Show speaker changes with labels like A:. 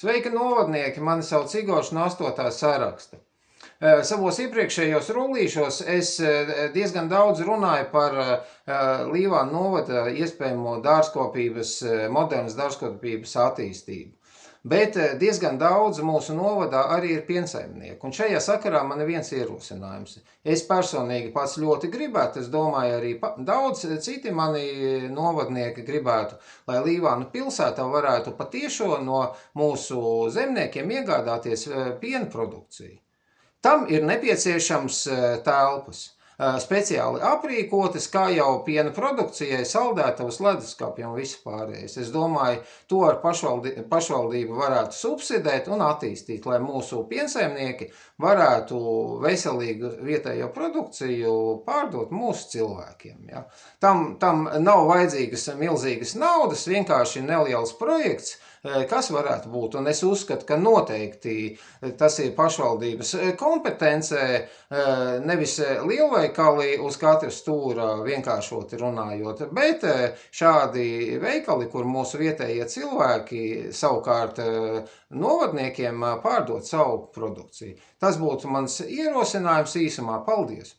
A: Sveiki, novadnieki! Mani sauc Igors no 8. saraksta. Savos iepriekšējos rullīšos es diezgan daudz runāju par Līvānu novada iespējamo dārzkopības, modernas dārzkopības attīstību. Bet diezgan daudz mūsu novadā arī ir piensaimnieku. Un šajā sakarā man ir viens ierosinājums. Es personīgi pats ļoti gribētu, es domāju, arī daudz citi mani novadnieki gribētu, lai Līvānu pilsētā varētu patiešo no mūsu zemniekiem iegādāties piena produkciju. Tam ir nepieciešams telpas, speciāli aprīkotas, kā jau piena produkcijai, saldētavas, leduskapji un viss pārējais. Es domāju, to ar pašvaldību varētu subsidēt un attīstīt, lai mūsu piensaimnieki varētu veselīgu vietējo produkciju pārdot mūsu cilvēkiem. Ja? Tam nav vajadzīgas milzīgas naudas, vienkārši neliels projekts, kas varētu būt. Un es uzskatu, ka noteikti tas ir pašvaldības kompetencē, nevis lielveikali uz katra stūra vienkāršoti runājot, bet šādi veikali, kur mūsu vietējie cilvēki savukārt novadniekiem pārdot savu produkciju. Tas būtu mans ierosinājums īsumā. Paldies!